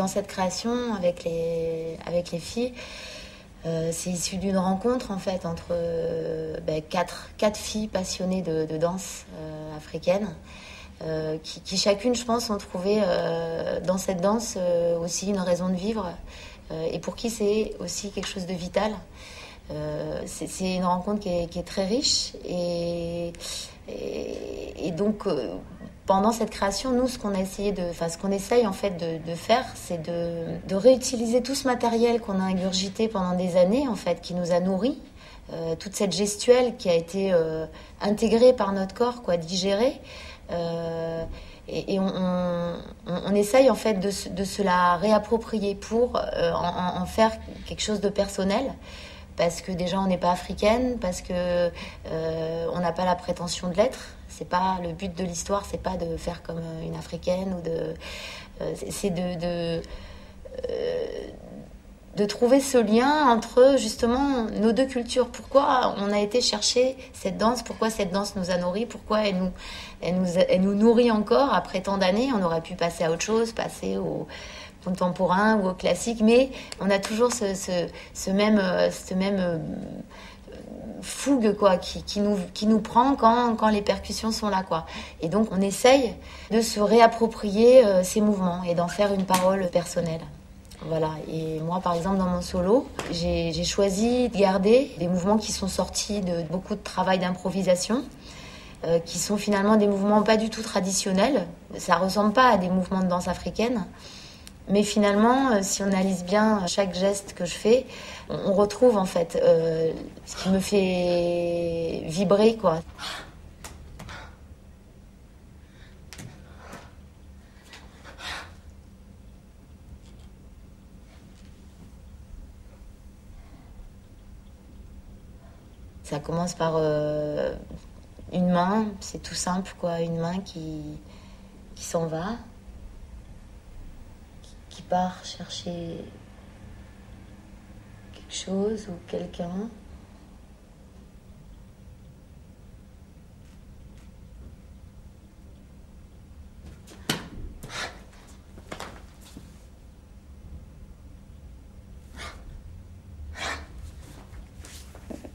cette création avec les filles, c'est issu d'une rencontre en fait entre quatre filles passionnées de danse africaine, qui chacune, je pense, ont trouvé dans cette danse aussi une raison de vivre, et pour qui c'est aussi quelque chose de vital. C'est une rencontre qui est très riche, et donc pendant cette création, nous, ce qu'on essaye en fait de faire, c'est de réutiliser tout ce matériel qu'on a ingurgité pendant des années, en fait, qui nous a nourris, toute cette gestuelle qui a été intégrée par notre corps, digérée. Et on essaye en fait de se la réapproprier pour en faire quelque chose de personnel. Parce que déjà on n'est pas africaine, parce que on n'a pas la prétention de l'être. C'est pas le but de l'histoire, c'est pas de faire comme une africaine c'est de trouver ce lien entre justement nos deux cultures. Pourquoi on a été chercher cette danse, pourquoi cette danse nous a nourris, pourquoi elle nous nourrit encore après tant d'années. On aurait pu passer à autre chose, passer au contemporain ou au classique, mais on a toujours ce même fougue qui nous prend quand les percussions sont là, Et donc on essaye de se réapproprier ces mouvements et d'en faire une parole personnelle. Voilà. Et moi, par exemple, dans mon solo, j'ai choisi de garder des mouvements qui sont sortis de beaucoup de travail d'improvisation, qui sont finalement des mouvements pas du tout traditionnels. Ça ressemble pas à des mouvements de danse africaine. Mais finalement, si on analyse bien chaque geste que je fais, on retrouve en fait ce qui me fait vibrer, Ça commence par une main, c'est tout simple, une main qui s'en va, qui part chercher quelque chose ou quelqu'un.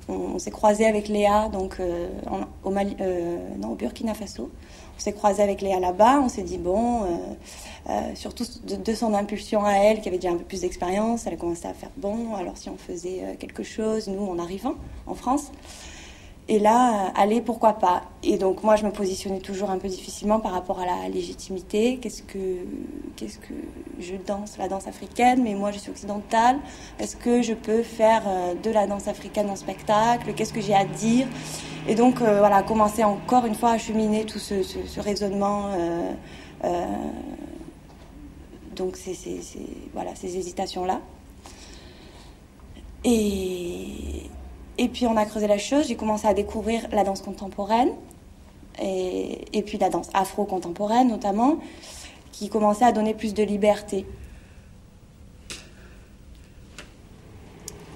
On s'est croisé avec Léa au Burkina Faso. On s'est croisé avec Léa là-bas. On s'est dit surtout de son impulsion à elle, qui avait déjà un peu plus d'expérience, elle a commencé à faire alors si on faisait quelque chose, nous en arrivant en France. Et là, allez, pourquoi pas. Et donc moi, je me positionnais toujours un peu difficilement par rapport à la légitimité. Qu'est-ce que je danse, la danse africaine, mais moi je suis occidentale. Est-ce que je peux faire de la danse africaine en spectacle? Qu'est-ce que j'ai à dire? Et donc commencer encore une fois à cheminer tout ce raisonnement. Donc ces hésitations-là. Et puis on a creusé la chose, j'ai commencé à découvrir la danse contemporaine et puis la danse afro-contemporaine notamment, qui commençait à donner plus de liberté.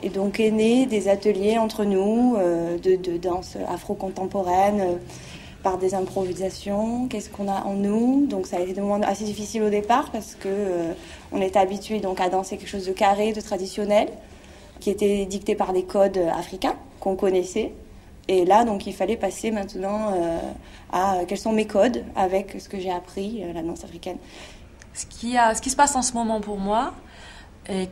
Et donc est né des ateliers entre nous de danse afro-contemporaine par des improvisations. Qu'est-ce qu'on a en nous? Donc ça a été des moments assez difficiles au départ parce que on était habitué donc à danser quelque chose de carré, de traditionnel, qui était dicté par des codes africains qu'on connaissait. Et là, donc, il fallait passer maintenant à quels sont mes codes avec ce que j'ai appris, la danse africaine. Ce qui se passe en ce moment pour moi, et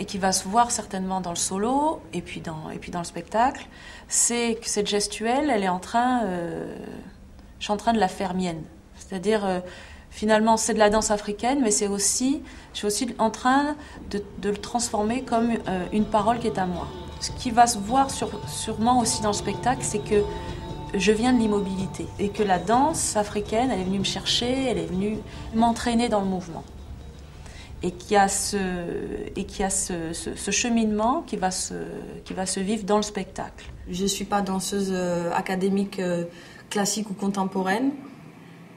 qui va se voir certainement dans le solo et puis dans le spectacle, c'est que cette gestuelle, je suis en train de la faire mienne. C'est-à-dire... Finalement, c'est de la danse africaine, mais je suis aussi en train de le transformer comme une parole qui est à moi. Ce qui va se voir sûrement aussi dans le spectacle, c'est que je viens de l'immobilité et que la danse africaine, elle est venue me chercher, elle est venue m'entraîner dans le mouvement. Et qu'il y a ce cheminement qui va se vivre dans le spectacle. Je ne suis pas danseuse académique classique ou contemporaine.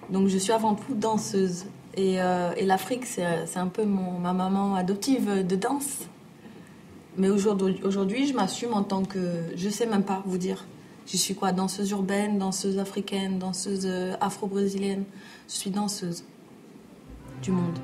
Donc je suis avant tout danseuse. Et l'Afrique, c'est un peu ma maman adoptive de danse. Mais aujourd'hui, je m'assume en tant que... Je ne sais même pas vous dire. Je suis quoi? Danseuse urbaine, danseuse africaine, danseuse afro-brésilienne. Je suis danseuse du monde.